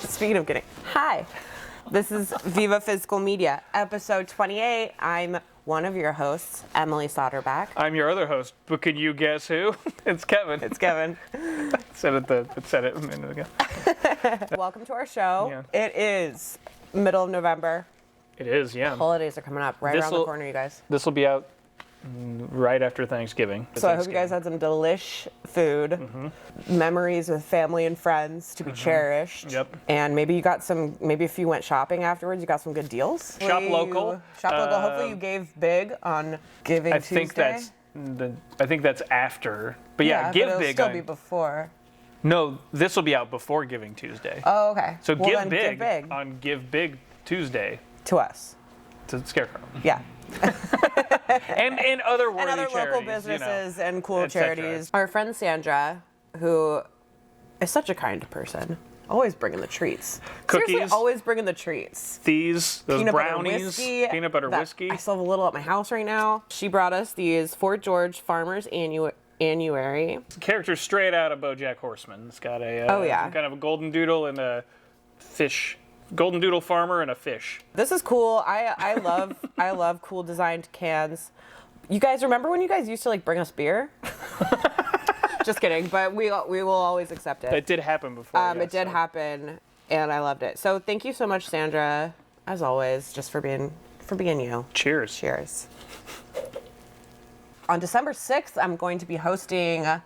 Speaking of getting, hi, this is Viva Physical Media, episode 28. I'm one of your hosts, Emalie Soderback. I'm your other host, but can you guess who? It's Kevin. It's Kevin. said it a minute ago. Welcome to our show. Yeah. It is middle of November. It is, yeah. Holidays are coming up right around the corner, you guys. This will be out right after Thanksgiving. So I hope you guys had some delish food, memories with family and friends to be cherished. Yep. And maybe you got some, maybe if you went shopping afterwards, you got some good deals. Shop local. Shop local. Hopefully you gave big on Giving Tuesday. I think that's after. But yeah, give but it'll big still be before. No, this will be out before Giving Tuesday. Oh, okay. So well, give big on Give Big Tuesday. To us. To Scarecrow. Yeah. and other worthy and other charities, local businesses and cool cetera. charities. Our friend Sandra, who is such a kind person, always bringing the treats. Cookies. Seriously, always bringing the treats. Those peanut brownies, peanut butter whiskey. I still have a little at my house right now. She brought us these Fort George Farmers Annuary. Character straight out of BoJack Horseman. It's got a kind of a golden doodle and a fish. Golden doodle farmer and a fish. This is cool. I love cool designed cans. You guys remember when you guys used to like bring us beer? Just kidding, but we will always accept it. It did happen before. Yes, it did happen, and I loved it. So thank you so much, Sandra, as always, just for being you. Cheers. Cheers. On December 6th, I'm going to be hosting a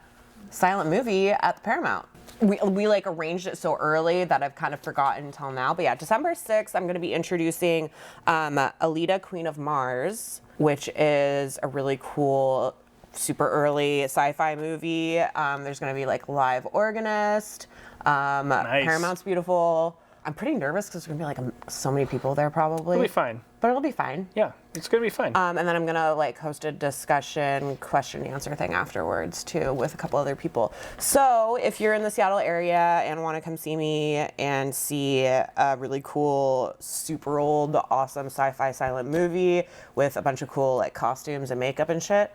silent movie at the Paramount. We like arranged it so early that I've kind of forgotten until now. But yeah, December 6th, I'm going to be introducing Alita, Queen of Mars, which is a really cool, super early sci-fi movie. There's going to be like live organist. Nice. Paramount's beautiful. I'm pretty nervous because there's going to be like so many people there probably. It'll be fine. But it'll be fine. Yeah, it's going to be fine. And then I'm going to like host a discussion, question and answer thing afterwards too with a couple other people. So if you're in the Seattle area and want to come see me and see a really cool, super old, awesome sci-fi silent movie with a bunch of cool like costumes and makeup and shit,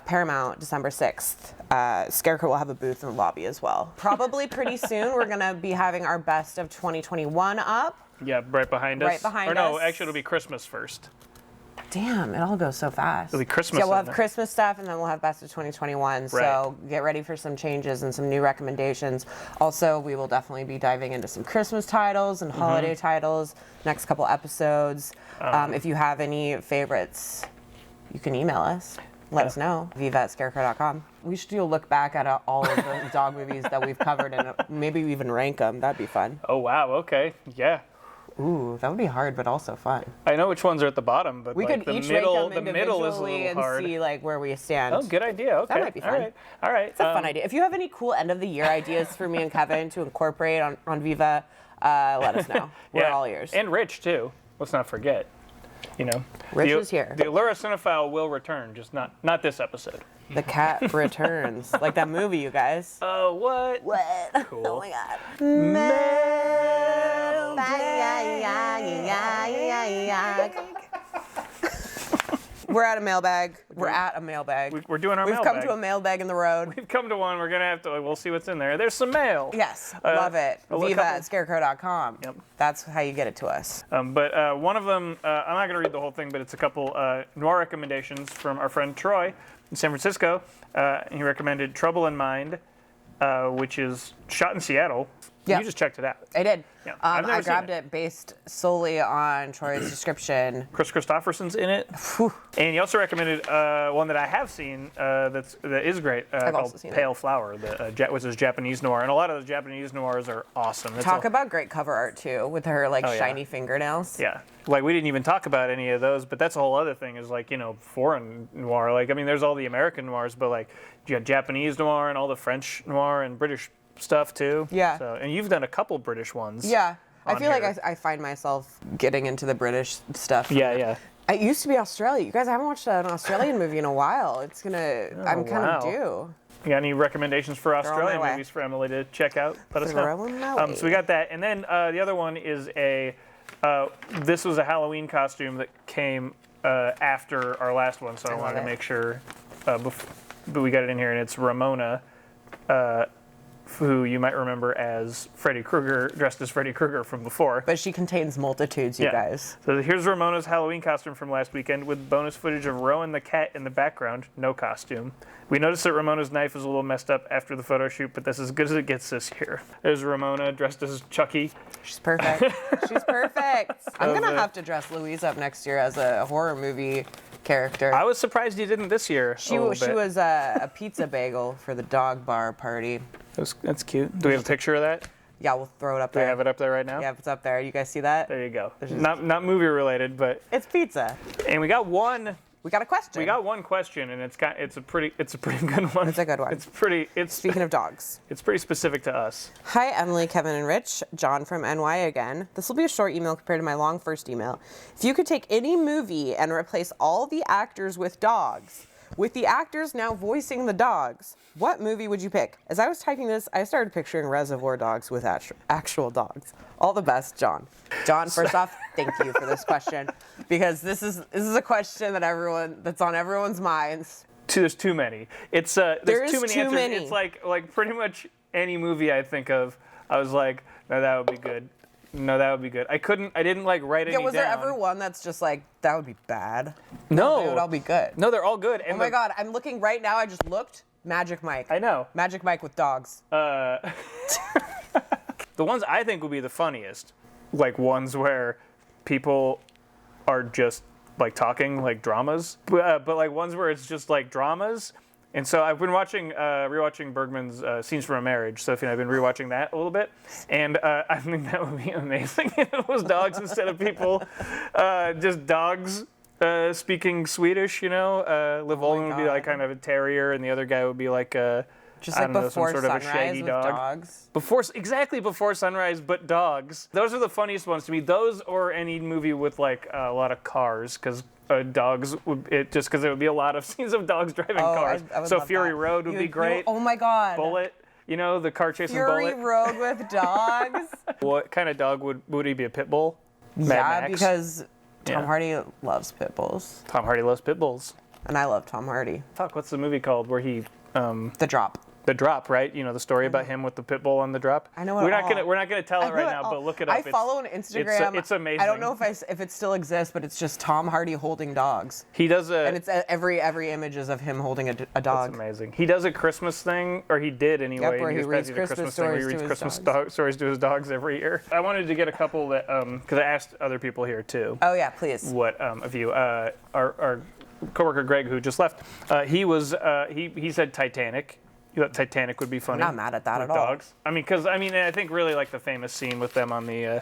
Paramount, December 6th. Scarecrow will have a booth in the lobby as well. Probably pretty soon we're going to be having our best of 2021 up. Yeah, right behind us. Right behind us. No, actually it'll be Christmas first. Damn, it all goes so fast. It'll be Christmas. So we'll have Christmas stuff, and then we'll have Best of 2021. So get ready for some changes and some new recommendations. Also, we will definitely be diving into some Christmas titles and holiday titles next couple episodes. If you have any favorites, you can email us. Let us know. viva@scarecrow.com. We should do a look back at all of the dog movies that we've covered and maybe even rank them. That'd be fun. Oh, wow. Okay. Yeah. Ooh, that would be hard, but also fun. I know which ones are at the bottom, but we like could the each middle, rank them the middle is a little and hard. see like where we stand. Oh, good idea. Okay. That might be fun. All right. It's a fun idea. If you have any cool end of the year ideas for me and Kevin to incorporate on Viva, let us know. We're all ears. And Rich too. Let's not forget. You know, Rich is here. The Allura Cinephile will return, just not this episode. The cat returns, like that movie, you guys. Oh, what? What? Cool. Oh my God. We're at a mailbag. We're at a mailbag. We're doing our We've mailbag. come to a mailbag in the road. We've come to one. We're gonna have to. We'll see what's in there. There's some mail. Yes, love it. Viva@scarecrow.com. Yep. That's how you get it to us. But one of them, I'm not gonna read the whole thing, but it's a couple noir recommendations from our friend Troy in San Francisco. He recommended Trouble in Mind, which is shot in Seattle. Yep. You just checked it out. I did. Yeah. I grabbed it based solely on Troy's description. Chris Christopherson's in it. And he also recommended one that I have seen that is great called Pale Flower, which is Japanese noir. And a lot of the Japanese noirs are awesome. Talk about great cover art, too, with her shiny fingernails. Yeah. Like, we didn't even talk about any of those, but that's a whole other thing is, like, you know, foreign noir. Like, I mean, there's all the American noirs, but, like, you got Japanese noir and all the French noir and British stuff too. Yeah. So, and you've done a couple British ones. Yeah. I feel like I find myself getting into the British stuff. Yeah. It used to be Australia. You guys, I haven't watched an Australian movie in a while. I'm kind of due. You got any recommendations for Australian movies for Emalie to check out? Let us know. So we got that. And then the other one is this was a Halloween costume that came after our last one. So I wanted to make sure but we got it in here. And it's Ramona who you might remember as Freddy Krueger, dressed as Freddy Krueger from before. But she contains multitudes, you guys. So here's Ramona's Halloween costume from last weekend with bonus footage of Rowan the cat in the background, no costume. We noticed that Ramona's knife is a little messed up after the photo shoot, but that's as good as it gets this year. There's Ramona dressed as Chucky. She's perfect. She's perfect. I'm going to have to dress Louise up next year as a horror movie character. I was surprised you didn't this year. She was a pizza bagel for the dog bar party. That's cute. Do we have a picture of that? Yeah, we'll throw it up there. Do we have it up there right now? Yeah, it's up there. You guys see that? There you go. Not movie related, but it's pizza. And we got a question. We got one question, and it's a pretty good one. It's a good one. Speaking of dogs. It's pretty specific to us. Hi, Emalie, Kevin, and Rich. John from NY again. This will be a short email compared to my long first email. If you could take any movie and replace all the actors with dogs, with the actors now voicing the dogs, what movie would you pick? As I was typing this, I started picturing Reservoir Dogs with actual dogs. All the best, John. John, first off, thank you for this question, because this is a question that's on everyone's minds. There's too many. There's too many answers. It's like pretty much any movie I think of, I was like, no, that would be good. No, that would be good. I didn't like write any down. Was there ever one that's just like, that would be bad? No. They would all be good. No, they're all good. And oh my God, I'm looking right now. I just looked. Magic Mike. I know. Magic Mike with dogs. The ones I think would be the funniest, like ones where people are just like talking like dramas, but like ones where it's just like dramas. And so I've been rewatching Bergman's Scenes from a Marriage. Sophie and I've been rewatching that a little bit, and I think that would be amazing if it was dogs instead of people. Just dogs speaking Swedish, Liv Ullmann would be like kind of a terrier, and the other guy would be like some sort of a shaggy dog. Dogs. Before sunrise, but dogs. Those are the funniest ones to me. Those or any movie with like a lot of cars, because dogs just because there would be a lot of scenes of dogs driving cars. I would so love Fury that. Road would be great. Oh my God. Bullet, the car chasing Bullet. Fury Road with dogs. What kind of dog would he be? A pit bull? Mad Max? Because Tom Hardy loves pit bulls. Tom Hardy loves pit bulls. And I love Tom Hardy. Fuck, what's the movie called where he? The Drop. The Drop, right? The story about him with the pit bull on The Drop. I know it We're not gonna tell it right now, but look it up. I follow on Instagram. It's amazing. I don't know if it still exists, but it's just Tom Hardy holding dogs. He does and it's every image is of him holding a dog. That's amazing. He does a Christmas thing, or he did anyway. Yep, where he reads Christmas stories to his dogs every year. I wanted to get a couple that because I asked other people here too. Oh yeah, please. What of you? Our coworker Greg, who just left, he said Titanic. You thought Titanic would be funny. I'm not mad at that at all. Dogs. I mean, I think really like the famous scene with them on the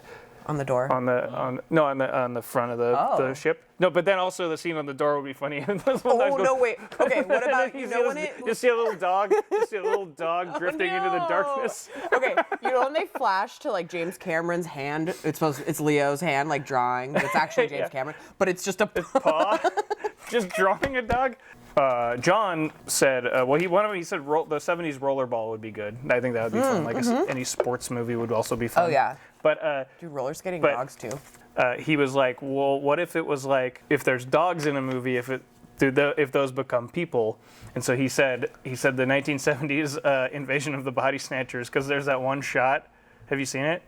door. On the front of the ship. No, but then also the scene on the door would be funny. No, wait. Okay, what about you see a little dog? You see a little dog drifting into the darkness. Okay, when they flash to like James Cameron's hand, it's Leo's hand like drawing, but it's actually James Cameron, but it's just a paw, just drawing a dog. John said, he said the 70s rollerball would be good. I think that would be fun. Like any sports movie would also be fun. Oh yeah. But do roller skating dogs too? He was like, well, what if it was like if there's dogs in a movie, if those become people? And so he said the 1970s Invasion of the Body Snatchers, because there's that one shot. Have you seen it?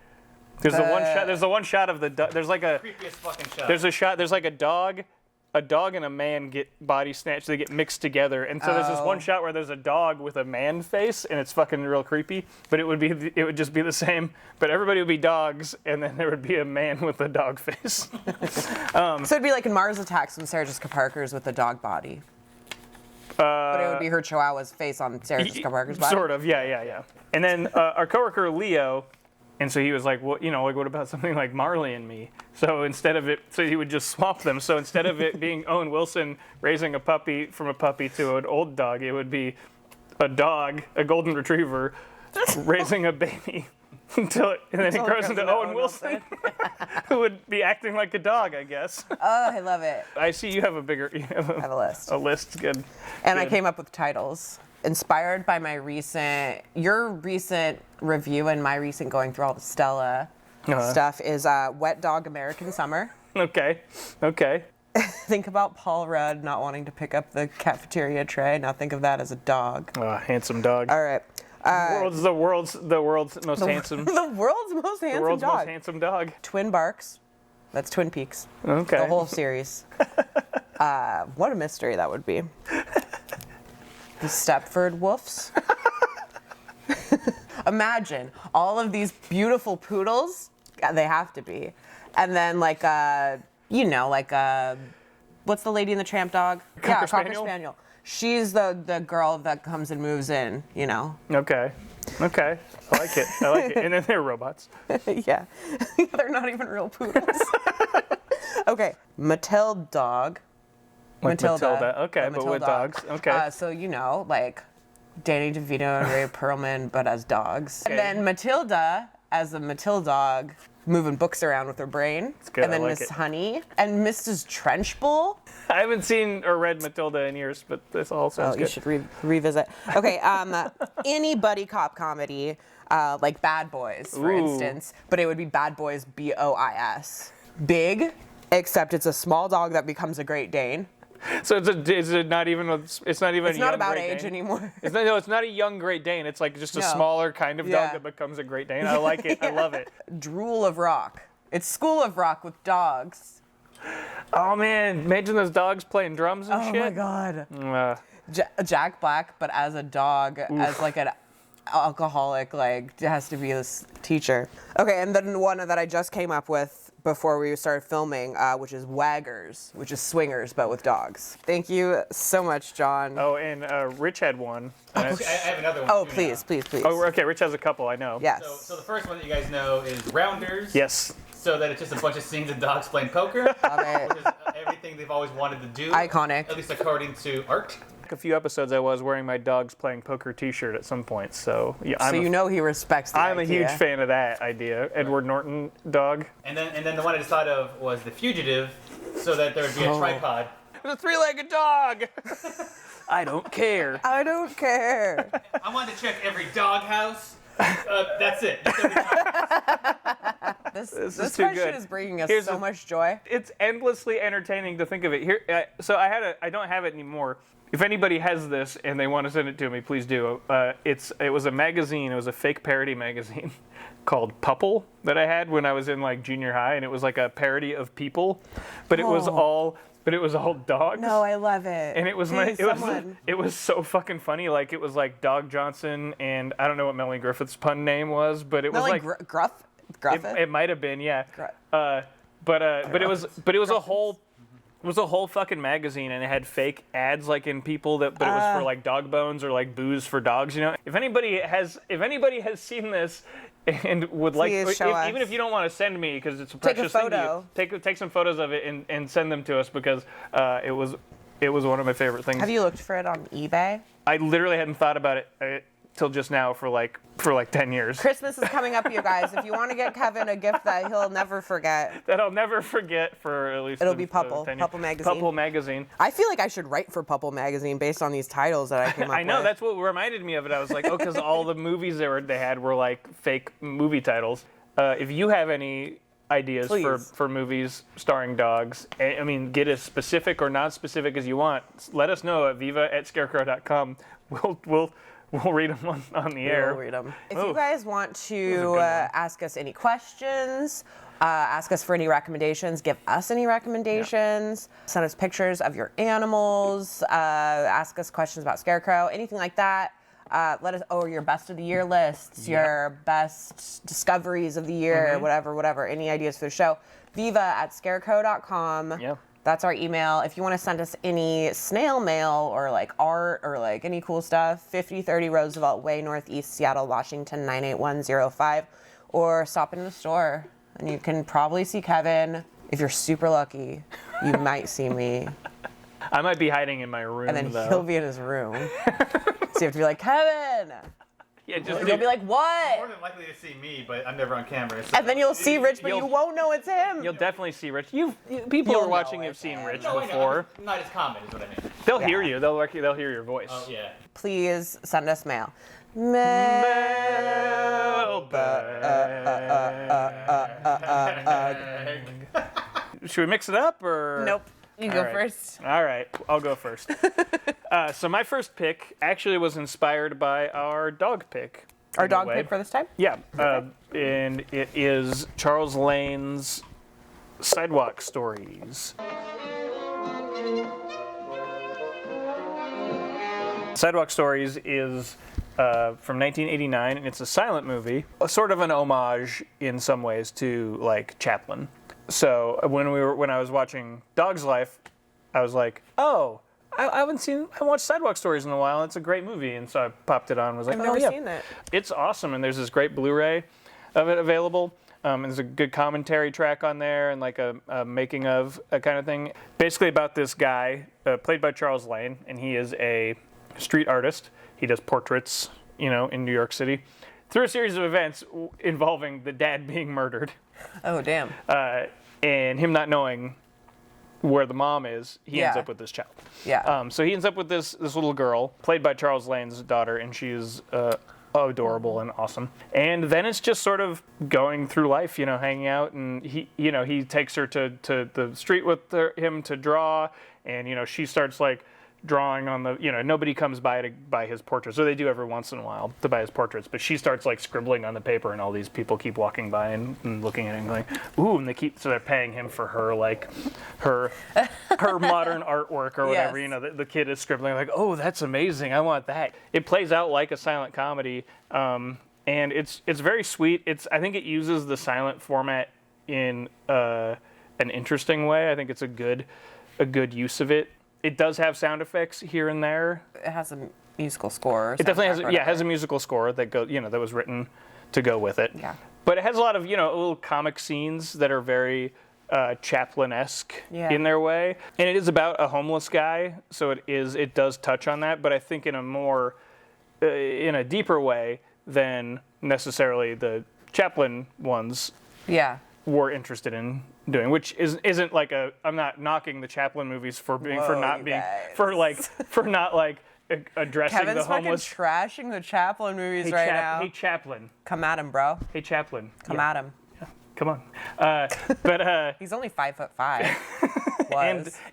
There's the one shot of the there's like a creepiest fucking shot. There's like a dog and a man get body snatched. They get mixed together, and so there's this one shot where there's a dog with a man face, and it's fucking real creepy. But it would just be the same. But everybody would be dogs, and then there would be a man with a dog face. So it'd be like in Mars Attacks when Sarah Jessica Parker's with the dog body. But it would be her Chihuahua's face on Sarah Jessica Parker's body. Sort of, yeah. And then our coworker Leo. And so he was like, well, what about something like Marley and Me? So he would just swap them. So instead of it being Owen Wilson raising a puppy to an old dog, it would be a dog, a golden retriever, raising a baby and then it grows into Owen Wilson, who would be acting like a dog, I guess. Oh, I love it. I see you have I have a list. A list, good. And I came up with titles. Inspired by your recent review and my recent going through all the Stella stuff is Wet Dog American Summer. Okay. Think about Paul Rudd not wanting to pick up the cafeteria tray. Now think of that as a dog. Handsome dog. All right. The world's most handsome. The world's most handsome The world's dog. most handsome dog. Twin Barks. That's Twin Peaks. Okay. The whole series. What a mystery that would be. The Stepford Wolves. Imagine all of these beautiful poodles. They have to be. And then what's the Lady and the Tramp dog? Cocker Spaniel. She's the girl that comes and moves in, Okay. I like it. And then they're robots. Yeah. They're not even real poodles. Okay. Matilda dog. Matilda. Okay, but with dogs. Okay. So, Danny DeVito and Ray Perlman, but as dogs. Okay. And then Matilda as a Matilda dog, moving books around with her brain. It's good. And then I like Miss it. Honey and Mrs. Trenchbull. I haven't seen or read Matilda in years, but this all sounds good. You should revisit. Okay, any buddy cop comedy, like Bad Boys, for instance, but it would be Bad Boys BOIS. Big, except it's a small dog that becomes a Great Dane. So it's not not about age anymore. It's not a young Great Dane. It's like just a smaller kind of dog that becomes a Great Dane. I like it. I love it. Drool of Rock. It's School of Rock with dogs. Oh man, imagine those dogs playing drums and shit. Oh my god. Jack Black, but as a dog, as like an alcoholic, has to be this teacher. Okay, and then one that I just came up with before we started filming, which is Waggers, which is swingers, but with dogs. Thank you so much, John. Oh, and Rich had one. I have another one. Oh, please. Oh, okay, Rich has a couple, I know. Yes. So the first one that you guys know is Rounders. Yes. So that it's just a bunch of scenes of dogs playing poker. Love it. Which is everything they've always wanted to do. Iconic. At least according to art. A few episodes I was wearing my dogs playing poker t-shirt at some point, so yeah. He respects the I'm idea. a huge fan of that idea. Edward Norton dog. And then the one I just thought of was The Fugitive, so that there would be a tripod. The three-legged dog! I don't care. I don't care. I wanted to check every dog house. That's it. That's every dog house. This is too question good. is bringing us so much joy. It's endlessly entertaining to think of it. Here, so I don't have it anymore. If anybody has this and they want to send it to me, please do. It was a magazine. It was a fake parody magazine called Pupple that I had when I was in junior high, and it was like a parody of People, but it was all dogs. No, I love it. And it was it was so fucking funny. It was like Dog Johnson, and I don't know what Melanie Griffith's pun name was, but it was like Gruff. It might have been, yeah. But it was a whole. It was a whole fucking magazine, and it had fake ads in People but it was for dog bones or booze for dogs. If anybody has seen this and would even if you don't want to send me because it's a precious thing to you, take some photos of it and send them to us because it was one of my favorite things. Have you looked for it on eBay? I literally hadn't thought about it till just now for 10 years. Christmas is coming up, you guys. If you want to get Kevin a gift that he'll never forget. That I'll never forget for at least It'll be Pupple. Pupple magazine. Pupple magazine. I feel like I should write for Pupple magazine based on these titles that I came up with. I know, that's what reminded me of it. I was like, because all the movies they had were fake movie titles. If you have any ideas for movies starring dogs, I mean, get as specific or not specific as you want. Let us know at viva@scarecrow.com. We'll read them on the air. We'll read them. If you guys want to ask us any questions, ask us for any recommendations, give us any recommendations, send us pictures of your animals, ask us questions about Scarecrow, anything like that. Let us, your best of the year lists, your best discoveries of the year, whatever, any ideas for the show. viva@scarecrow.com. Yeah. That's our email. If you want to send us any snail mail or art or any cool stuff, 5030 Roosevelt Way, Northeast Seattle, Washington, 98105, or stop in the store. And you can probably see Kevin. If you're super lucky, you might see me. I might be hiding in my room, and then he'll be in his room. So you have to be like, Kevin! Yeah, you'll be like, what? More than likely to see me, but I'm never on camera. So and then you'll see Rich, but you won't know it's him. You'll definitely see Rich. People who are watching have seen Rich before. Not as common is what I mean. They'll hear you. They'll hear your voice. Oh yeah. Please send us mail. Should we mix it up or? Nope. You go first. All right, I'll go first. So my first pick actually was inspired by our dog pick. Our dog pick for this time? Yeah, and it is Charles Lane's Sidewalk Stories. Sidewalk Stories is from 1989, and it's a silent movie, sort of an homage in some ways to like Chaplin. So when I was watching Dog's Life, I was like, oh, I watched Sidewalk Stories in a while. It's a great movie, and so I popped it on and was like, I've never seen that. It's awesome, and there's this great Blu-ray of it available. And there's a good commentary track on there and like a making of kind of thing. Basically about this guy played by Charles Lane, and he is a street artist. He does portraits, in New York City, through a series of events involving the dad being murdered. Oh, damn. And him not knowing where the mom is, he ends up with this child. Yeah. So he ends up with this little girl, played by Charles Lane's daughter, and she's adorable and awesome. And then it's just sort of going through life, hanging out, and he takes her to the street with him to draw, and she starts like drawing on the, nobody comes by to buy his portraits, or they do every once in a while to buy his portraits, but she starts like scribbling on the paper, and all these people keep walking by and looking at it and going, ooh, and so they're paying him for her like her modern artwork or whatever. Yes. The kid is scribbling like, oh, that's amazing, I want that. It plays out like a silent comedy, and it's very sweet. I think it uses the silent format in an interesting way. I think it's a good use of it. It does have sound effects here and there. It has a musical score. It definitely has a musical score that that was written to go with it. Yeah. But it has a lot of little comic scenes that are very Chaplin-esque in their way, and it is about a homeless guy, so it does touch on that, but I think in a deeper way than necessarily the Chaplin ones. Yeah. Were interested in doing, which isn't like I'm not knocking the Chaplin movies for not addressing Kevin's the homeless. Fucking trashing the Chaplin movies now. Hey Chaplin. Come at him, bro. Hey Chaplin. Come at him. Yeah, come on. But he's only 5'5".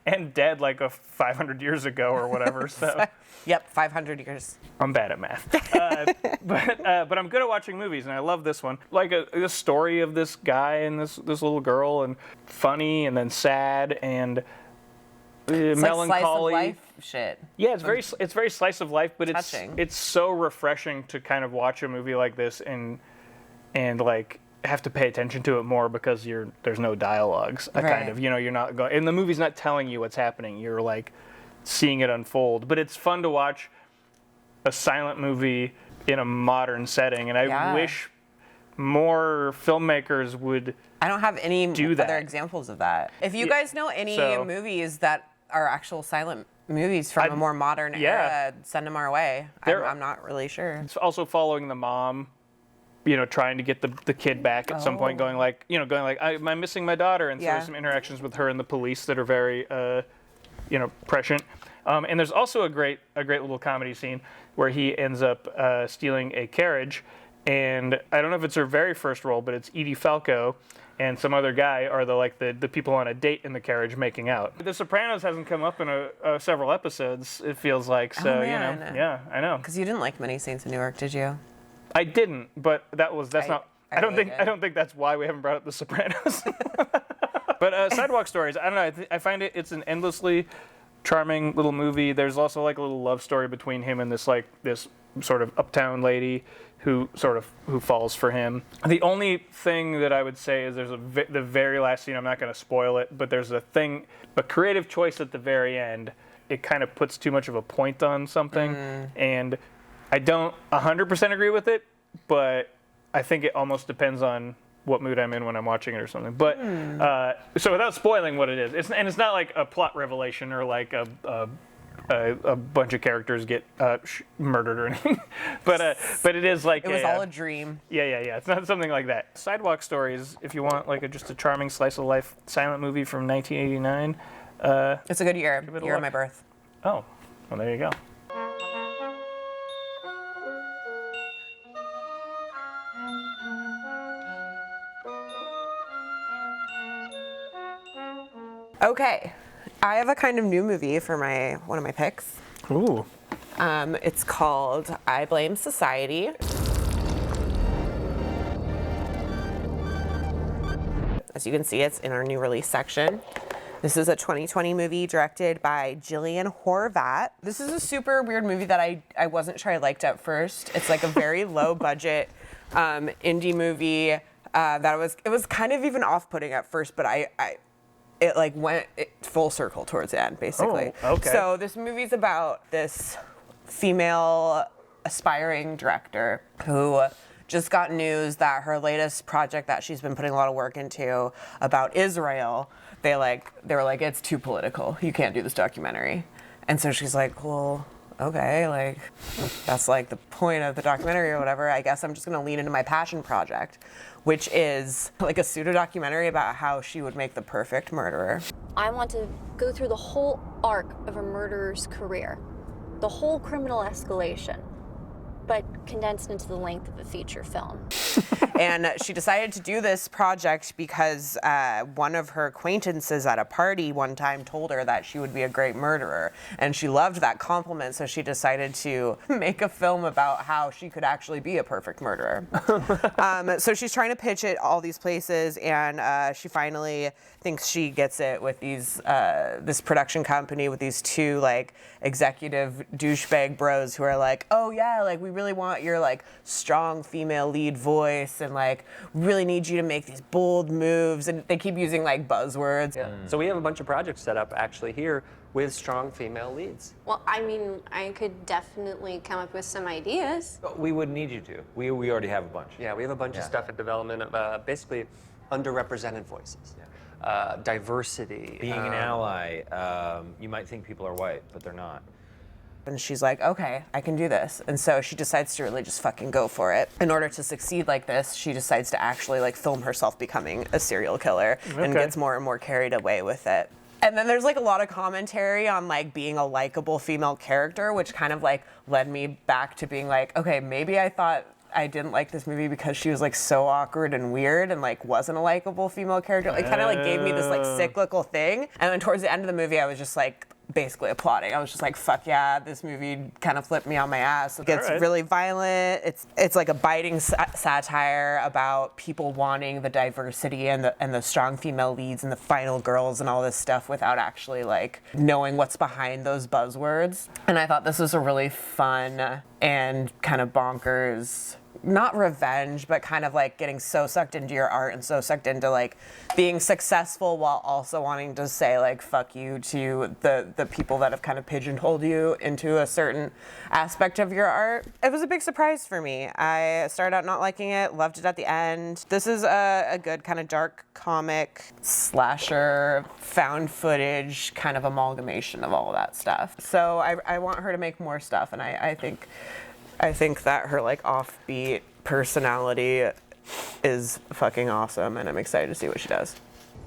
and dead like 500 years ago or whatever. So. Yep, 500 years. I'm bad at math. But I'm good at watching movies, and I love this one. Like the story of this guy and this little girl, and funny, and then sad, and melancholy. Like slice of life shit. Yeah, it's very slice of life, but touching. It's so refreshing to kind of watch a movie like this and like have to pay attention to it more because there's no dialogues. Right. Kind of, you're not going, and the movie's not telling you what's happening. You're like seeing it unfold, but it's fun to watch a silent movie in a modern setting, and I wish more filmmakers would. I don't have any other examples of that. If you guys know any movies that are actual silent movies from a more modern era, send them our way. I'm not really sure. It's also following the mom, trying to get the kid back at some point, going like, I'm missing my daughter, and so there's some interactions with her and the police that are very prescient. And there's also a great little comedy scene where he ends up stealing a carriage, and I don't know if it's her very first role, but it's Edie Falco and some other guy are the people on a date in the carriage making out. The Sopranos hasn't come up in several episodes, it feels like. So yeah, I know. Because you didn't like Many Saints of Newark, did you? I didn't, but I don't think that's why we haven't brought up The Sopranos. But Sidewalk Stories, I don't know. I find it's an endlessly charming little movie. There's also like a little love story between him and this sort of uptown lady who falls for him. The only thing that I would say is there's the very last scene. I'm not going to spoil it, but there's a creative choice at the very end. It kind of puts too much of a point on something, and I don't 100% agree with it, but I think it almost depends on what mood I'm in when I'm watching it or something. But so without spoiling what it is, it's not like a plot revelation or like a bunch of characters get murdered or anything. but it is like it was all a dream. Yeah. It's not something like that. Sidewalk Stories, if you want like just a charming slice of life silent movie from 1989. It's a good year. Year of my birth. Oh, well there you go. Okay, I have a kind of new movie for one of my picks. Ooh. It's called I Blame Society. As you can see, it's in our new release section. This is a 2020 movie directed by Jillian Horvat. This is a super weird movie that I wasn't sure I liked at first. It's like a very low budget indie movie it was kind of even off-putting at first, but it like went full circle towards the end, basically. Oh, okay. So this movie's about this female aspiring director who just got news that her latest project that she's been putting a lot of work into about Israel, they were like, it's too political. You can't do this documentary. And so she's like, well, okay, like that's like the point of the documentary or whatever. I guess I'm just gonna lean into my passion project, which is like a pseudo documentary about how she would make the perfect murderer. I want to go through the whole arc of a murderer's career, the whole criminal escalation, but condensed into the length of a feature film. And she decided to do this project because one of her acquaintances at a party one time told her that she would be a great murderer. And she loved that compliment, so she decided to make a film about how she could actually be a perfect murderer. So she's trying to pitch it all these places, and she finally thinks she gets it with this production company with these two like executive douchebag bros who are like, oh yeah, like we really want your like strong female lead voice, and like really need you to make these bold moves, and they keep using like buzzwords. Yeah. So we have a bunch of projects set up actually here with strong female leads. Well, I mean, I could definitely come up with some ideas. We wouldn't need you to. We already have a bunch. Yeah, we have a bunch of stuff in development of basically underrepresented voices, diversity. Being an ally, you might think people are white, but they're not. And she's like, okay, I can do this. And so she decides to really just fucking go for it. In order to succeed like this, she decides to actually like film herself becoming a serial killer and gets more and more carried away with it. And then there's like a lot of commentary on like being a likable female character, which kind of like led me back to being like, okay, maybe I thought I didn't like this movie because she was like so awkward and weird and like wasn't a likable female character. It kind of like gave me this like cyclical thing. And then towards the end of the movie, I was just like basically applauding. I was just like, fuck yeah, this movie kind of flipped me on my ass. It gets really violent. It's like a biting satire about people wanting the diversity and the strong female leads and the final girls and all this stuff without actually like knowing what's behind those buzzwords. And I thought this was a really fun and kind of bonkers, not revenge, but kind of like getting so sucked into your art and so sucked into like being successful while also wanting to say like fuck you to the people that have kind of pigeonholed you into a certain aspect of your art. It was a big surprise for me. I started out not liking it, loved it at the end. This is a good kind of dark comic slasher found footage kind of amalgamation of all of that stuff. So I want her to make more stuff, and I think that her like offbeat personality is fucking awesome, and I'm excited to see what she does.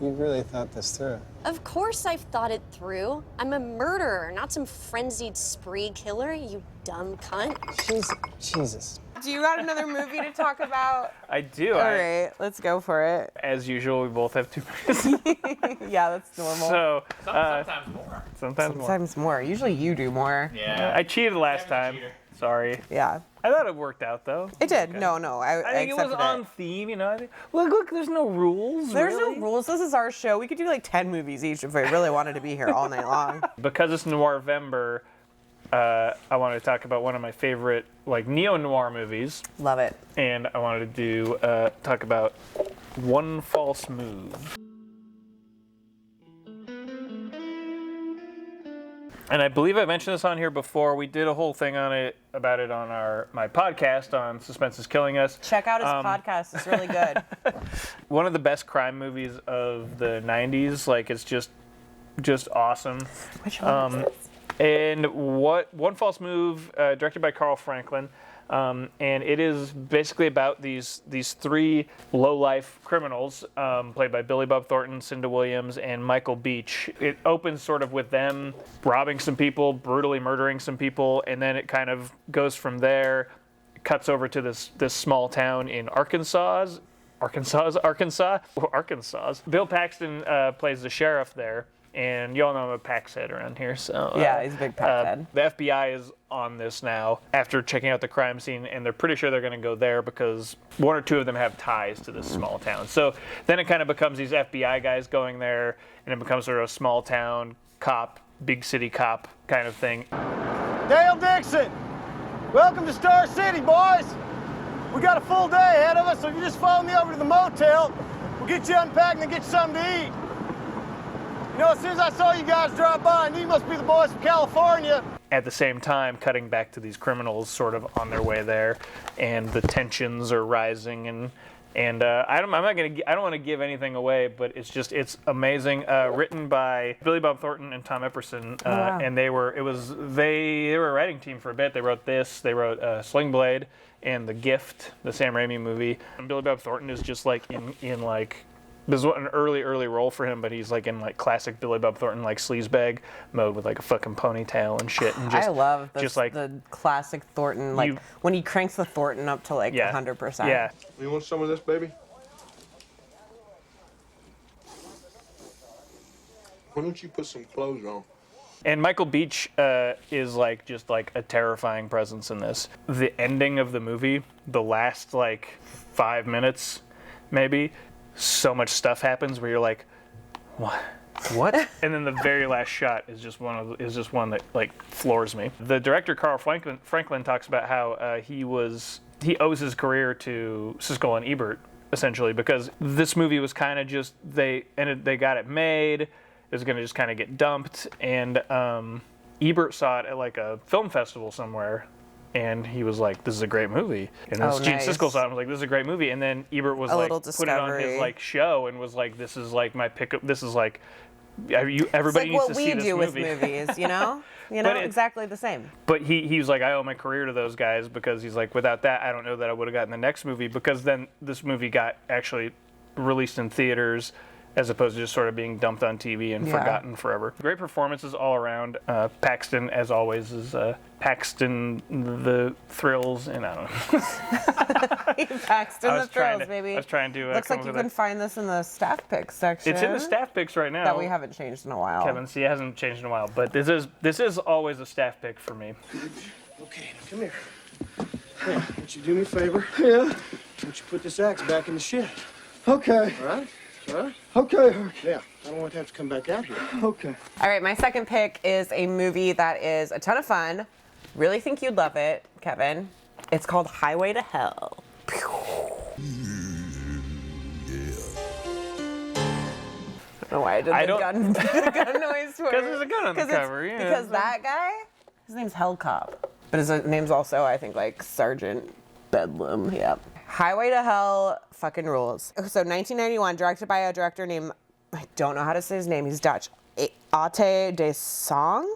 You really thought this through. Of course I've thought it through. I'm a murderer, not some frenzied spree killer, you dumb cunt. Jesus. Do you got another movie to talk about? I do. All right, let's go for it. As usual, we both have 2 minutes. Yeah, that's normal. So Sometimes more. Sometimes more. Usually you do more. Yeah. I cheated last time. Sorry. Yeah. I thought it worked out though. It did. Okay. No, I think it was on theme, you know. I think, look, there's no rules. There's really. no rules. This is our show. We could do like 10 movies each if we really wanted to be here all night long. Because it's Noirvember, I wanted to talk about one of my favorite like neo-noir movies. Love it. And I wanted to talk about One False Move. And I believe I mentioned this on here before. We did a whole thing about it on my podcast on Suspense is Killing Us. Check out his podcast. It's really good. One of the best crime movies of the 90s. Like, it's just awesome. Which one is this? And One False Move, directed by Carl Franklin. And it is basically about these 3 low-life criminals, played by Billy Bob Thornton, Cinda Williams, and Michael Beach. It opens sort of with them robbing some people, brutally murdering some people, and then it kind of goes from there, cuts over to this small town in Arkansas. Bill Paxton plays the sheriff there. And you all know I'm a PAX head around here, so... Yeah, he's a big PAX head. The FBI is on this now after checking out the crime scene, and they're pretty sure they're going to go there because one or two of them have ties to this small town. So then it kind of becomes these FBI guys going there, and it becomes sort of a small town cop, big city cop kind of thing. Dale Dixon, welcome to Star City, boys. We got a full day ahead of us, so if you just follow me over to the motel, we'll get you unpacked and get you something to eat. You know, as soon as I saw you guys drop by, I knew you must be the boys from California. At the same time, cutting back to these criminals sort of on their way there, and the tensions are rising, and I don't want to give anything away, but it's amazing. Written by Billy Bob Thornton and Tom Epperson, and they were a writing team for a bit. They wrote this, they wrote Sling Blade and The Gift, the Sam Raimi movie. And Billy Bob Thornton is just like in like. This is an early role for him, but he's like in like classic Billy Bob Thornton like sleazebag mode with like a fucking ponytail and shit. And just, I love just like the classic Thornton, like when he cranks the Thornton up to like 100%. Yeah. You want some of this, baby? Why don't you put some clothes on? And Michael Beach is like just like a terrifying presence in this. The ending of the movie, the last like 5 minutes, maybe. So much stuff happens where you're like, what? And then the very last shot is just one that like floors me. The director Carl Franklin talks about how he owes his career to Siskel and Ebert essentially, because this movie was kind of just they got it made. It was going to just kind of get dumped, and Ebert saw it at like a film festival somewhere. And he was like, "This is a great movie." And Gene Siskel saw it and was like, "This is a great movie." And then Ebert was like, put it on his like show and was like, "This is like my pickup. This is like, everybody needs to see this movie." It's like what we do with movies, you know, exactly the same. But he was like, "I owe my career to those guys," because he's like, "Without that, I don't know that I would have gotten the next movie." Because then this movie got actually released in theaters, as opposed to just sort of being dumped on TV and forgotten forever. Great performances all around. Paxton, as always, is Paxton the Thrills, and I don't know. Paxton the Thrills, baby. I was trying to looks like you can find this in the staff picks section. It's in the staff picks right now. That we haven't changed in a while. Kevin, see, it hasn't changed in a while, but this is always a staff pick for me. Okay, now come here. Hey, won't you do me a favor? Yeah. Why don't you put this axe back in the shed? Okay. All right? All right? Okay. Yeah, I don't want to have to come back out here. Okay. All right, my second pick is a movie that is a ton of fun. Really think you'd love it, Kevin. It's called Highway to Hell. I don't know why I did the gun noise for it. Because there's a gun on the cover, yeah. Because that guy, his name's Hell Cop. But his name's also, I think, like Sergeant Bedlam. Yep. Highway to Hell fucking rules. So 1991, directed by a director named, I don't know how to say his name, he's Dutch. Ate de Song?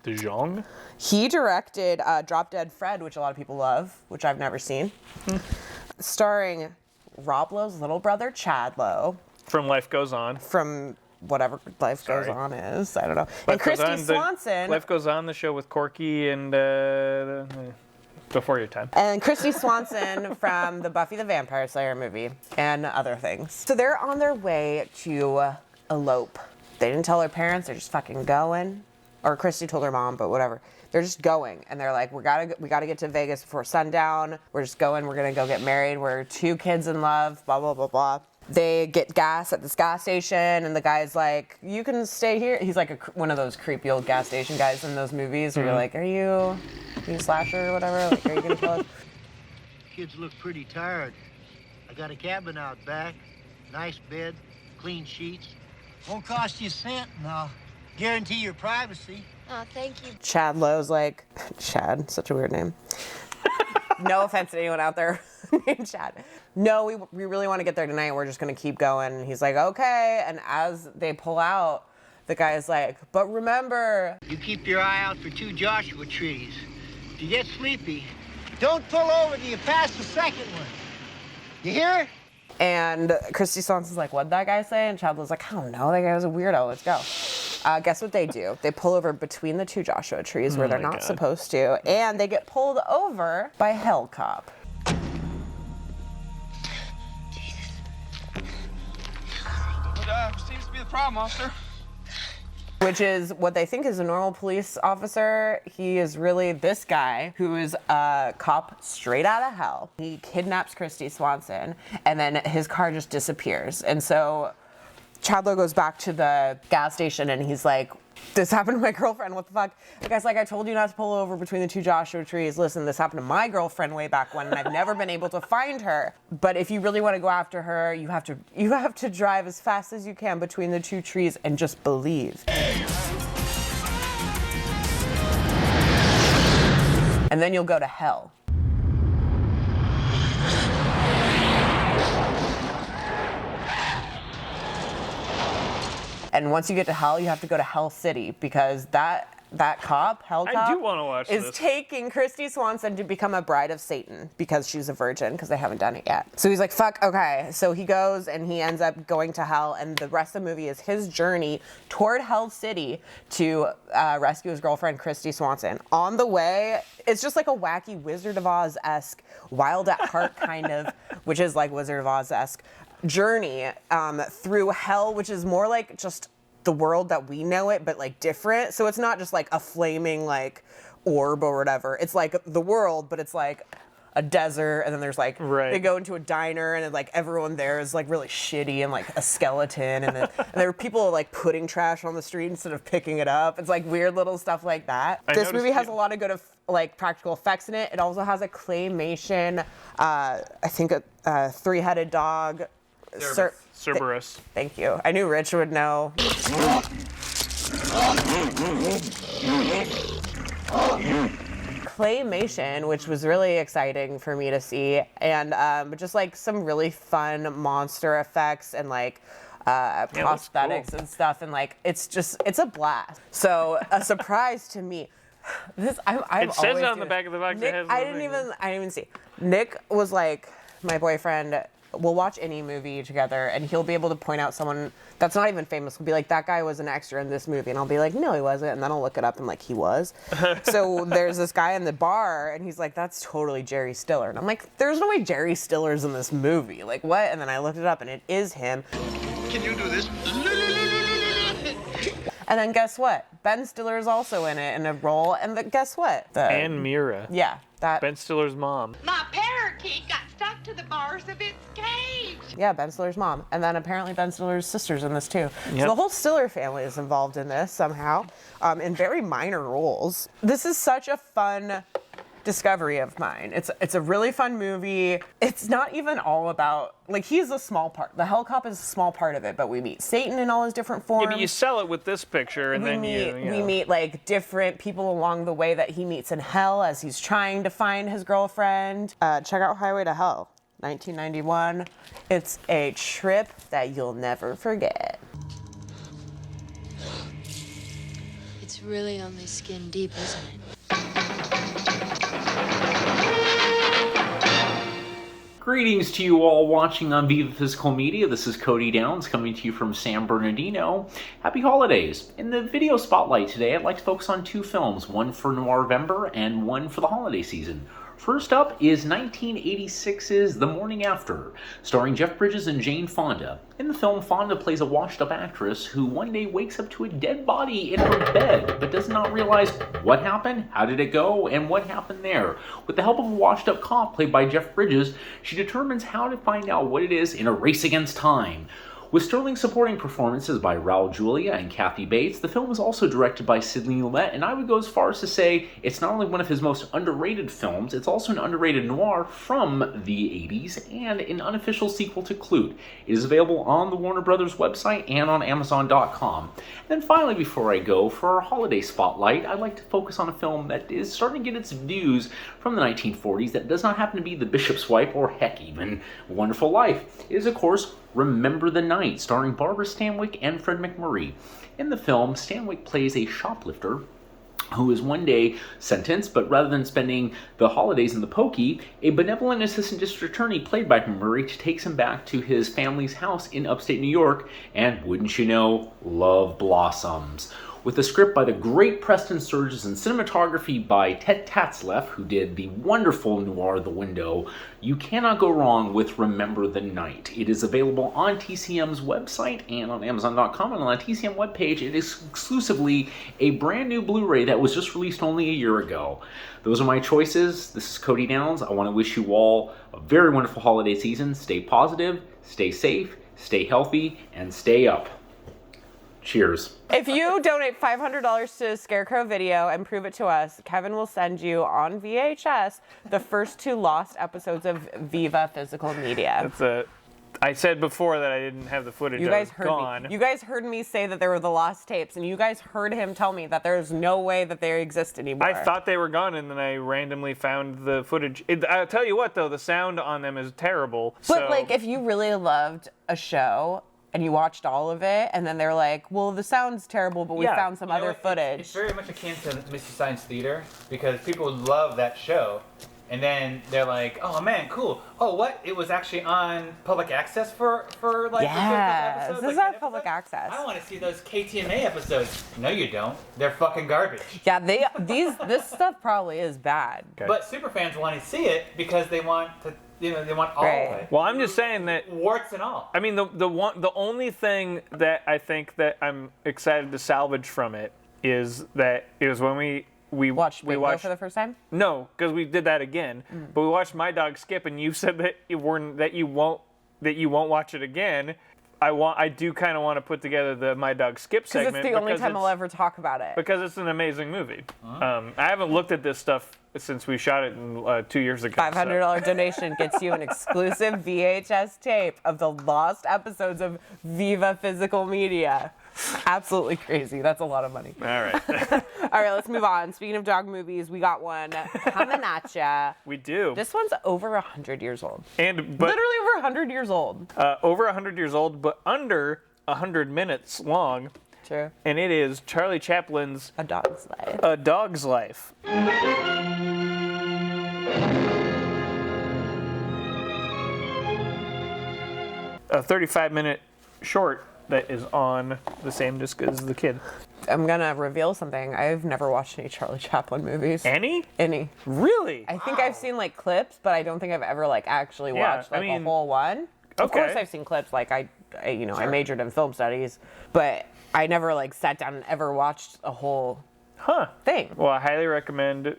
De Jong? He directed Drop Dead Fred, which a lot of people love, which I've never seen. Starring Rob Lowe's little brother, Chad Lowe. From Life Goes On. From whatever Life Goes On is. I don't know. And Christy Swanson. Life Goes On, the show with Corky and before your time. And Christy Swanson from the Buffy the Vampire Slayer movie and other things. So they're on their way to elope. They didn't tell their parents, they're just fucking going. Or Christy told her mom, but whatever. They're just going, and they're like, we gotta get to Vegas before sundown. We're just going, we're gonna go get married. We're two kids in love, blah, blah, blah, blah. They get gas at this gas station, and the guy's like, you can stay here. He's like one of those creepy old gas station guys in those movies where you're like, are you a slasher or whatever? Like, are you gonna kill us? Kids look pretty tired. I got a cabin out back, nice bed, clean sheets. Won't cost you a cent, and I'll guarantee your privacy. Oh, thank you. Chad Lowe's like, Chad, such a weird name. No offense to anyone out there named Chad. No, we really want to get there tonight. We're just going to keep going. And he's like, okay. And as they pull out, the guy's like, but remember. You keep your eye out for 2 Joshua trees. If you get sleepy, don't pull over till you pass the second one. You hear? And Christy Swanson's like, what'd that guy say? And Chad was like, I don't know. That guy was a weirdo. Let's go. Guess what they do? They pull over between the 2 Joshua trees where they're not supposed to. And they get pulled over by Hell Cop. What seems to be the problem, officer? which is what they think is a normal police officer. He is really this guy who is a cop straight out of hell. He kidnaps Christy Swanson, and then his car just disappears. And so Chadlow goes back to the gas station, and he's like, this happened to my girlfriend, what the fuck? The guy's like, I told you not to pull over between the two Joshua trees. Listen, this happened to my girlfriend way back when, and I've never been able to find her. But if you really want to go after her, you have to drive as fast as you can between the two trees and just believe. And then you'll go to hell. And once you get to hell, you have to go to Hell City, because that cop, Hell Cop, I do want to watch is this. taking Christy Swanson to become a bride of Satan because she's a virgin, because they haven't done it yet. So he's like, fuck, okay. So he goes and he ends up going to hell, and the rest of the movie is his journey toward Hell City to rescue his girlfriend, Christy Swanson. On the way, it's just like a wacky Wizard of Oz-esque, Wild at Heart kind of, which is like Wizard of Oz-esque, journey through hell, which is more like just the world that we know it, but like different. So it's not just like a flaming like orb or whatever. It's like the world, but it's like a desert, and then there's like they go into a diner, and then, like everyone there is like really shitty and like a skeleton, and then and there are people like putting trash on the street instead of picking it up. It's like weird little stuff like that. This movie has a lot of good like practical effects in it. It also has a claymation, I think a three-headed dog. Cerberus. Thank you. I knew Rich would know. Claymation, which was really exciting for me to see, and just like some really fun monster effects and like prosthetics and stuff, and like it's a blast. So a surprise to me. It says it on the back of the box. Nick, I didn't even see. Nick was like, my boyfriend, we'll watch any movie together, and he'll be able to point out someone that's not even famous. He'll be like, that guy was an extra in this movie, and I'll be like, no, he wasn't, and then I'll look it up, and like, he was. So there's this guy in the bar, and he's like, that's totally Jerry Stiller, and I'm like, there's no way Jerry Stiller's in this movie, like what? And then I looked it up, and it is him. Can you do this? And then guess what? Ben Stiller is also in it in a role, and guess what? Ann Mira. Yeah, that. Ben Stiller's mom. My parakeet got stuck to the bars of its cage. Yeah, Ben Stiller's mom. And then apparently Ben Stiller's sister's in this too. Yep. So the whole Stiller family is involved in this somehow, in very minor roles. This is such a fun discovery of mine. It's a really fun movie. It's not even all about, like, he's a small part. The Hell Cop is a small part of it, but we meet Satan in all his different forms. Yeah, but you sell it with this picture, and we meet like different people along the way that he meets in hell as he's trying to find his girlfriend. Check out Highway to Hell, 1991. It's a trip that you'll never forget. It's really only skin deep, isn't it? Greetings to you all watching on Viva Physical Media. This is Cody Downs coming to you from San Bernardino. Happy holidays. In the video spotlight today, I'd like to focus on two films, one for Noirvember and one for the holiday season. First up is 1986's The Morning After, starring Jeff Bridges and Jane Fonda. In the film, Fonda plays a washed-up actress who one day wakes up to a dead body in her bed, but does not realize what happened, how did it go, and what happened there. With the help of a washed-up cop played by Jeff Bridges, she determines how to find out what it is in a race against time. With sterling supporting performances by Raul Julia and Kathy Bates, the film was also directed by Sidney Lumet, and I would go as far as to say it's not only one of his most underrated films, it's also an underrated noir from the 80s and an unofficial sequel to Clute. It is available on the Warner Brothers website and on Amazon.com. And then finally, before I go, for our holiday spotlight, I'd like to focus on a film that is starting to get its dues from the 1940s that does not happen to be The Bishop's Wife or heck even Wonderful Life. It is, of course, Remember the Night, starring Barbara Stanwyck and Fred MacMurray. In the film, Stanwyck plays a shoplifter who is one day sentenced, but rather than spending the holidays in the pokey, a benevolent assistant district attorney played by MacMurray takes him back to his family's house in upstate New York, and wouldn't you know, love blossoms. with a script by the great Preston Sturges and cinematography by Ted Tatzleff, who did the wonderful noir The Window, you cannot go wrong with Remember the Night. It is available on TCM's website and on Amazon.com, and on the TCM webpage it is exclusively a brand new Blu-ray that was just released only a year ago. Those are my choices. This is Cody Downs. I want to wish you all a very wonderful holiday season. Stay positive, stay safe, stay healthy, and stay up. Cheers. If you donate $500 to Scarecrow Video and prove it to us, Kevin will send you on VHS the first 2 lost episodes of Viva Physical Media. I said before that I didn't have the footage. You guys heard gone. me. You guys heard me say that there were the lost tapes, and you guys heard him tell me that there's no way that they exist anymore. I thought they were gone, and then I randomly found the footage. I'll tell you what, though, the sound on them is terrible. But like, if you really loved a show and you watched all of it, and then they're like, well, the sound's terrible, but we found some other footage. It's very much akin to Mystery Science Theater, because people love that show, and then they're like, oh man, cool. Oh, what? It was actually on public access for like yeah, episodes? This is on public access. I want to see those KTMA episodes. No, you don't. They're fucking garbage. Yeah, this stuff probably is bad. Okay. But superfans want to see it because they want to. They want all of it. Well, I'm just saying that warts and all. I mean, the only thing that I think that I'm excited to salvage from it is that it was when we watched for the first time. No, because we did that again. But we watched My Dog Skip, and you said that you won't watch it again. I do kind of want to put together the My Dog Skip segment. Because it's the only time I'll ever talk about it. Because it's an amazing movie. I haven't looked at this stuff since we shot it 2 years ago. $500 donation gets you an exclusive VHS tape of the lost episodes of Viva Physical Media. Absolutely crazy. That's a lot of money. All right. All right, let's move on. Speaking of dog movies, we got one coming at ya. We do. This one's over 100 years old. But literally over 100 years old. Over 100 years old, but under 100 minutes long. True. And it is Charlie Chaplin's A Dog's Life. A Dog's Life. A 35-minute short that is on the same disc as The Kid. I'm gonna reveal something. I've never watched any Charlie Chaplin movies. Any? Any. Really? I think I've seen like clips, but I don't think I've ever like actually watched a whole one. Of course I've seen clips. Like I majored in film studies, but I never like sat down and ever watched a whole thing. Well, I highly recommend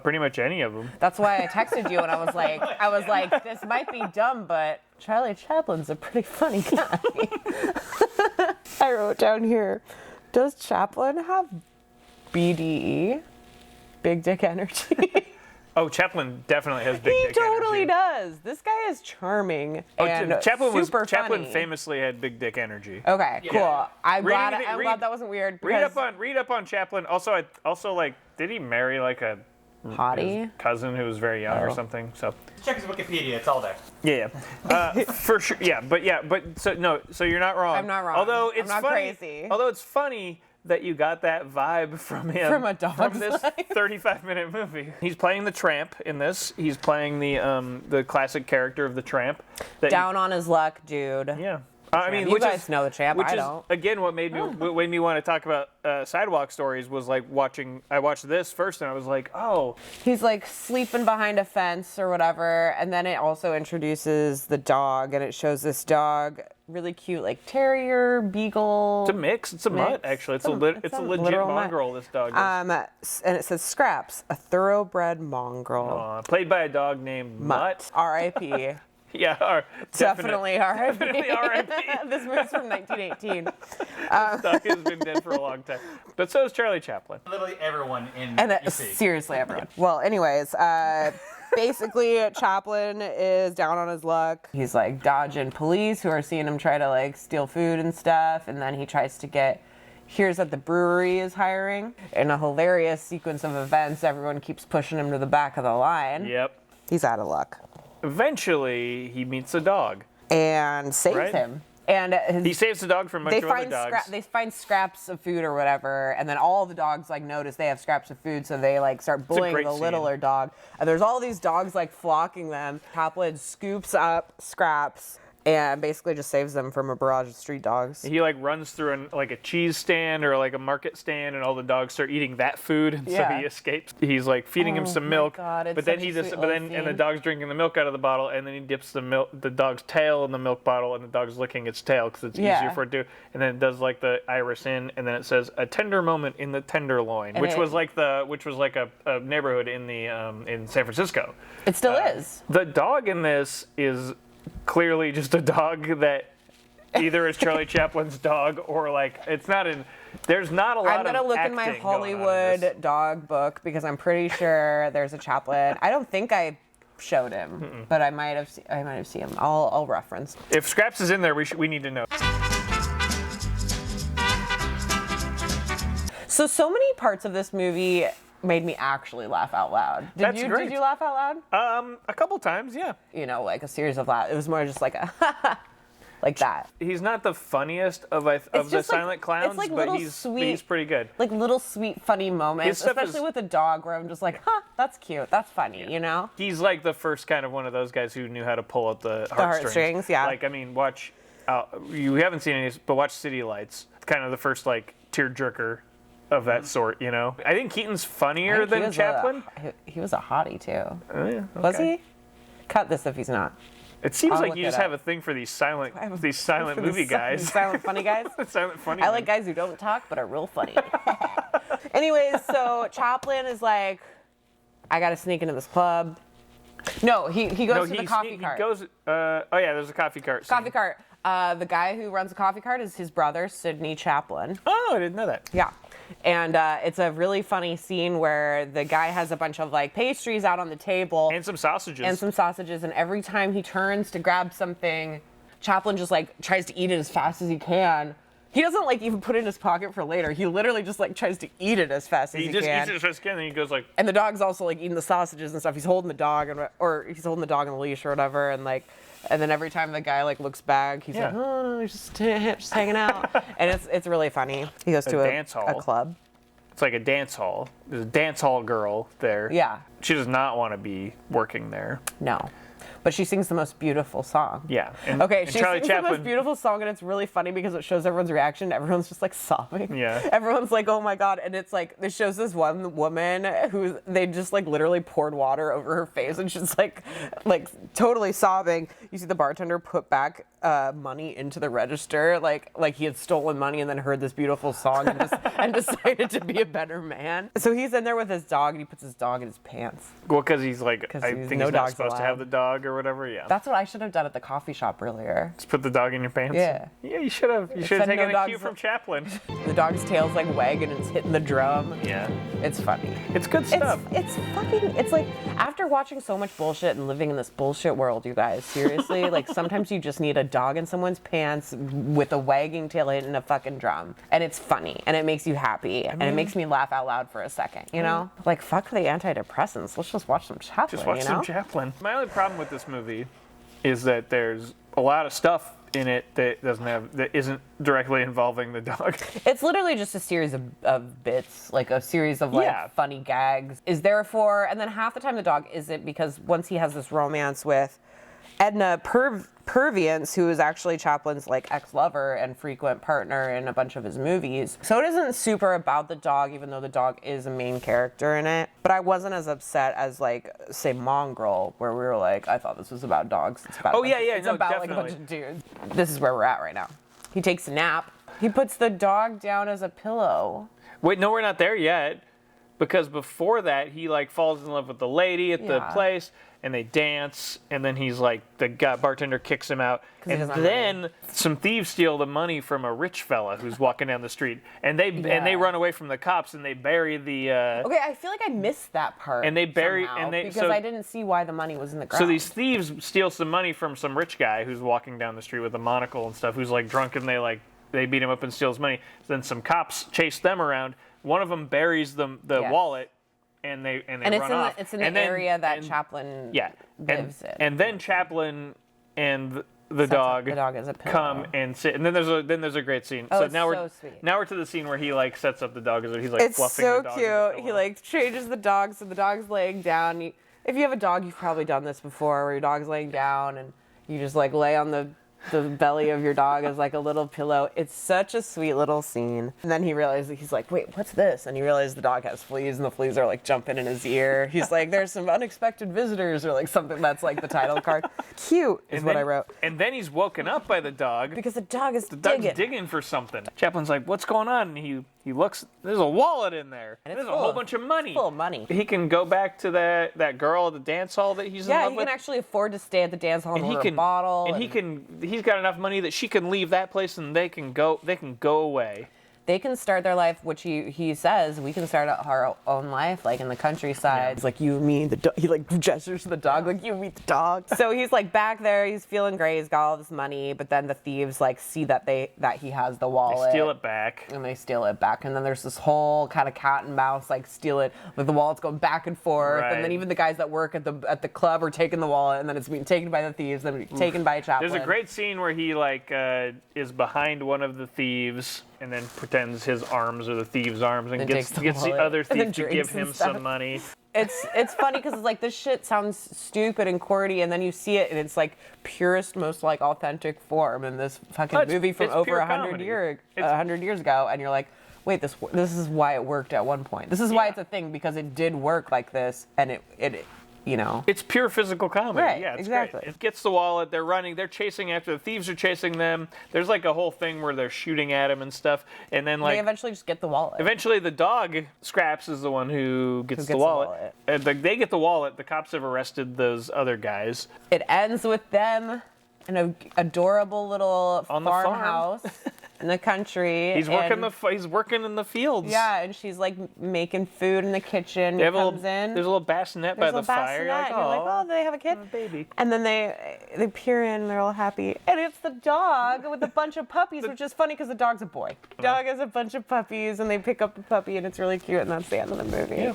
pretty much any of them. That's why I texted you and I was like, this might be dumb, but Charlie Chaplin's a pretty funny guy. I wrote down here, does Chaplin have BDE? Big dick energy? Oh, Chaplin definitely has big dick energy. He totally does. This guy is charming and Chaplin super Chaplin funny. famously had big dick energy. Okay, cool. Yeah. I'm glad that wasn't weird. Read up on Chaplin. Also, did he marry like a hottie cousin who was very young or something? So check his Wikipedia. It's all there. Yeah, for sure. So you're not wrong. I'm not wrong. Although it's I'm not funny, crazy. Although it's funny that you got that vibe from him From A Dog's this Life. 35-minute movie. He's playing the tramp in this. He's playing the classic character of the tramp. Down on his luck, dude. Yeah. I mean, you guys know the Tramp. I don't. Again, what made me want to talk about Sidewalk Stories was like I watched this first and I was like, oh. He's like sleeping behind a fence or whatever, and then it also introduces the dog, and it shows this dog, really cute, like terrier, beagle. It's a mix. It's a mutt, actually. It's a legit mongrel. This dog is. And it says Scraps, a thoroughbred mongrel. Played by a dog named Mutt. R.I.P. Yeah, definitely R.I.P. Definitely R.I.P. This movie's from 1918. This dog has been dead for a long time. But so is Charlie Chaplin. Literally everyone in seriously everyone. Well, anyways, basically Chaplin is down on his luck. He's like dodging police who are seeing him try to like steal food and stuff, and then he tries to hears that the brewery is hiring. In a hilarious sequence of events, everyone keeps pushing him to the back of the line. Yep. He's out of luck. Eventually, he meets a dog. And saves him. And he saves the dog from a bunch of other dogs. They find scraps of food or whatever, and then all the dogs like notice they have scraps of food, so they like start bullying the littler dog. And there's all these dogs like flocking them. Chaplin scoops up Scraps and basically just saves them from a barrage of street dogs. He like runs through like a cheese stand or like a market stand, and all the dogs start eating that food, and so he escapes. He's like feeding him some milk, but then and the dog's drinking the milk out of the bottle, and then he dips the dog's tail in the milk bottle, and the dog's licking its tail because it's easier for it to do. And then it does like the iris in, and then it says a tender moment in the Tenderloin, which was like a neighborhood in the in San Francisco. It still is. The dog in this is clearly just a dog that either is Charlie Chaplin's dog or like it's not in. There's not a lot of. I'm gonna look in my Hollywood dog book because I'm pretty sure there's a Chaplin. I don't think I showed him, but I might have seen him. I'll reference. If Scraps is in there, we need to know. So many parts of this movie made me actually laugh out loud. Did you laugh out loud? A couple times, yeah. You know, like a series of laughs. It was more just like a like that. He's not the funniest of the silent clowns, but he's pretty good. Like little sweet funny moments, especially with a dog where I'm just like, that's cute, that's funny, you know? He's like the first kind of one of those guys who knew how to pull out the heartstrings. Yeah. Like, I mean, watch, you haven't seen any, but watch City Lights. It's kind of the first like tearjerker of that sort, you know? I think Keaton's funnier than Chaplin. He was a hottie too. Oh yeah. Okay. Was he? Cut this if he's not. It seems like you just have a thing for these silent movie guys. Silent funny guys? Silent funny I like guys who don't talk but are real funny. Anyways, so Chaplin is like, I gotta sneak into this club. No, he goes to the coffee cart. He goes, there's a coffee cart. Coffee cart. The guy who runs the coffee cart is his brother, Sidney Chaplin. Oh, I didn't know that. Yeah. And it's a really funny scene where the guy has a bunch of like pastries out on the table. And some sausages. And every time he turns to grab something, Chaplin just like tries to eat it as fast as he can. He doesn't like even put it in his pocket for later. He literally just like tries to eat it as fast as he can. He just eats it as fast as he can, and he goes like. And the dog's also like eating the sausages and stuff. He's holding the dog or he's holding the dog on the leash or whatever, and like. And then every time the guy like looks back, he's like, oh no, he's just hanging out. And it's really funny. He goes to a club. It's like a dance hall. There's a dance hall girl there. Yeah. She does not want to be working there. No. But she sings the most beautiful song. Yeah. She sings the most beautiful song, and it's really funny because it shows everyone's reaction. Everyone's just like sobbing. Yeah. Everyone's like, oh my God. And it's like, it shows this one woman who they just like literally poured water over her face, and she's like totally sobbing. You see the bartender put back money into the register, like he had stolen money and then heard this beautiful song and decided to be a better man. So he's in there with his dog, and he puts his dog in his pants. Well, because he's like, I think he's not supposed to have the dog or whatever. Yeah. That's what I should have done at the coffee shop earlier. Just put the dog in your pants. Yeah. Yeah, you should have. You should have taken a cue from Chaplin. The dog's tail's like wagging and it's hitting the drum. Yeah. It's funny. It's good stuff. It's like after watching so much bullshit and living in this bullshit world, you guys, seriously, like sometimes you just need a dog in someone's pants with a wagging tail hitting a fucking drum, and it's funny and it makes you happy and it makes me laugh out loud for a second, you know? Like fuck the antidepressants. Let's just watch some Chaplin. Just watch some Chaplin. My only problem with this movie is that there's a lot of stuff in it that isn't directly involving the dog. It's literally just a series of bits, like a series of funny gags. Is there for, and then half the time the dog isn't, because once he has this romance with Edna Purviance, who is actually Chaplin's like ex-lover and frequent partner in a bunch of his movies. So it isn't super about the dog, even though the dog is a main character in it. But I wasn't as upset as like, say, Mongrel, where we were like, I thought this was about dogs. It's about it's about definitely. like a bunch of dudes. This is where we're at right now. He takes a nap. He puts the dog down as a pillow. Wait, no, we're not there yet. Because before that, he like falls in love with the lady at the place, and they dance, and then he's like, the bartender kicks him out, and then some thieves steal the money from a rich fella who's walking down the street, and they run away from the cops, and they bury the. Okay, I feel like I missed that part. And they bury because I didn't see why the money was in the ground. So these thieves steal some money from some rich guy who's walking down the street with a monocle and stuff, who's like drunk, and they beat him up and steal his money. Then some cops chase them around. One of them buries the wallet, and they run off. It's in the area that Chaplin lives in. And then Chaplin and the dog as a come and sit. And then there's a great scene. Oh, so now so sweet. Now we're to the scene where he like sets up the dog. He's like fluffing the dog. It's so cute. He like changes the dog, so the dog's laying down. If you have a dog, you've probably done this before, where your dog's laying down and you just like lay on the the belly of your dog as like a little pillow. It's such a sweet little scene. And then he realizes, he's like, wait, what's this? And he realizes the dog has fleas, and the fleas are like jumping in his ear. He's like, there's some unexpected visitors, or like something that's like the title card. Cute is what I wrote. And then he's woken up by the dog. Because the dog is dog's digging for something. Chaplin's like, what's going on? And he looks, there's a wallet in there. And there's a whole bunch of money. Full of money. He can go back to that girl at the dance hall that he's in love with. Yeah, he can actually afford to stay at the dance hall and order a bottle. And he's got enough money that she can leave that place and they can go away. They can start their life, which he says, we can start our own life, like in the countryside. Yeah. It's like, you, me, the dog. He like gestures to the dog, like, you, me, the dog. So he's like back there, he's feeling great, he's got all this money, but then the thieves like see that he has the wallet. They steal it back. And they steal it back. And then there's this whole kind of cat and mouse, like steal it, with the wallets going back and forth. Right. And then even the guys that work at the club are taking the wallet, and then it's being taken by the thieves, then being taken by Chaplin. There's a great scene where he like is behind one of the thieves and then pretends his arms are the thieves' arms and gets the other thief to give him some money. It's funny because it's like, this shit sounds stupid and corny, and then you see it and it's like purest, most like authentic form in this fucking movie from over 100 years ago, and you're like, wait, this is why it worked at one point. This is why it's a thing, because it did work like this, and it you know. It's pure physical comedy. Right, Yeah, it's exactly. Great. It gets the wallet, they're running, they're chasing after, the thieves are chasing them. There's like a whole thing where they're shooting at him and stuff. And then like... They eventually just get the wallet. Eventually the dog, Scraps, is the one who gets the wallet. And they get the wallet. The cops have arrested those other guys. It ends with them in an adorable little farmhouse. In the country. He's working in the fields. Yeah, and she's like making food in the kitchen. There's in. There's a little bassinet by the fire. You're like, oh, they have a kid? Baby. And then they peer in and they're all happy. And it's the dog with a bunch of puppies, which is funny because the dog's a boy. The dog has a bunch of puppies, and they pick up the puppy, and it's really cute, and that's the end of the movie. Yeah.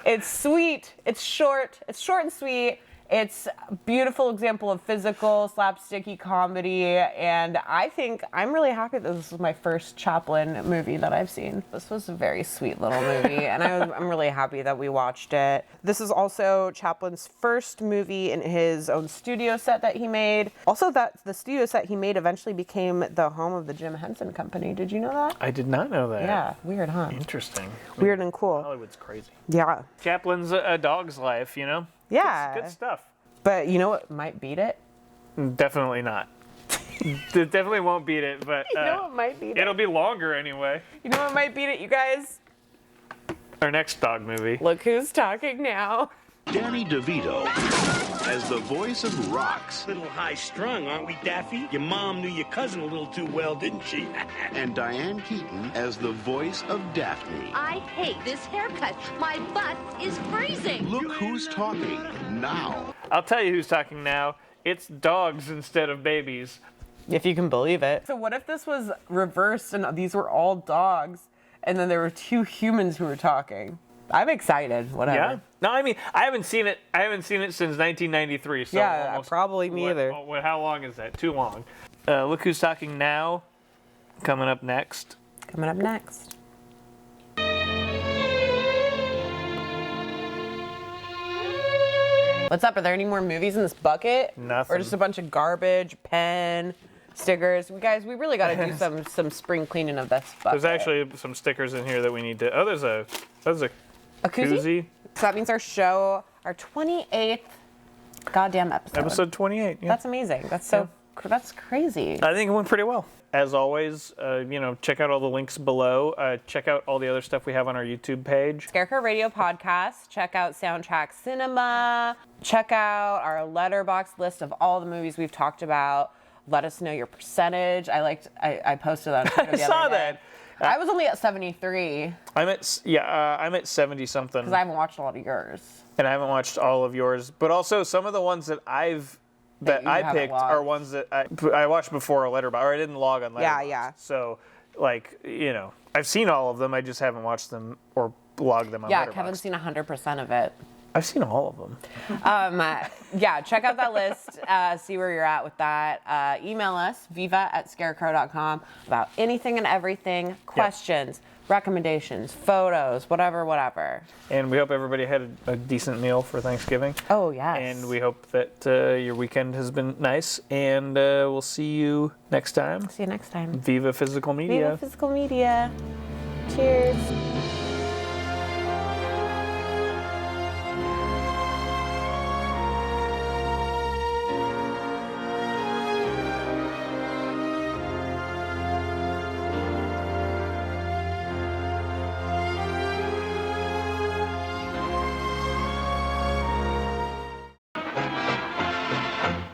It's sweet. It's short. It's short and sweet. It's a beautiful example of physical, slapsticky comedy, and I think I'm really happy that this was my first Chaplin movie that I've seen. This was a very sweet little movie, and I'm really happy that we watched it. This is also Chaplin's first movie in his own studio set that he made. Also, that the studio set he made eventually became the home of the Jim Henson Company. Did you know that? I did not know that. Yeah, weird, huh? Interesting. Weird and cool. Hollywood's crazy. Yeah. Chaplin's a dog's life, you know? Yeah. Good stuff. But you know what might beat it? Definitely not. It definitely won't beat it, but you know what might beat it? It'll be longer anyway. You know what might beat it, you guys? Our next dog movie. Look who's talking now. Danny DeVito as the voice of Rocks. Little high-strung, aren't we, Daffy? Your mom knew your cousin a little too well, didn't she? And Diane Keaton as the voice of Daphne. I hate this haircut. My butt is freezing. Look who's talking now. I'll tell you who's talking now. It's dogs instead of babies. If you can believe it. So what if this was reversed and these were all dogs, and then there were two humans who were talking? I'm excited. Whatever. Yeah. No, I mean, I haven't seen it since 1993. So yeah, almost, probably me either. How long is that? Too long. Look who's talking now. Coming up next. Coming up next. What's up? Are there any more movies in this bucket? Nothing. Or just a bunch of garbage, pen, stickers? Guys, we really got to do some spring cleaning of this bucket. There's actually some stickers in here that we need to. Oh, there's a koozie. So that means our 28th goddamn episode. Episode 28. Yeah. That's amazing. That's crazy. I think it went pretty well. As always, check out all the links below. Check out all the other stuff we have on our YouTube page. Scarecrow Radio Podcast. Check out Soundtrack Cinema. Check out our Letterboxd list of all the movies we've talked about. Let us know your percentage. I posted that on Twitter the other day. I saw that. I was only at 73. I'm at 70 something. Because I haven't watched a lot of yours. And I haven't watched all of yours, but also some of the ones that I picked are ones that I watched before a Letterboxd, or I didn't log on Letterboxd. Yeah. So, I've seen all of them. I just haven't watched them or logged them on Letterboxd. Yeah, Kevin's seen 100% of it. I've seen all of them. Check out that list. See where you're at with that. Email us, viva@scarecrow.com, about anything and everything. Questions, recommendations, photos, whatever. And we hope everybody had a decent meal for Thanksgiving. Oh, yes. And we hope that your weekend has been nice. And we'll see you next time. See you next time. Viva Physical Media. Viva Physical Media. Cheers.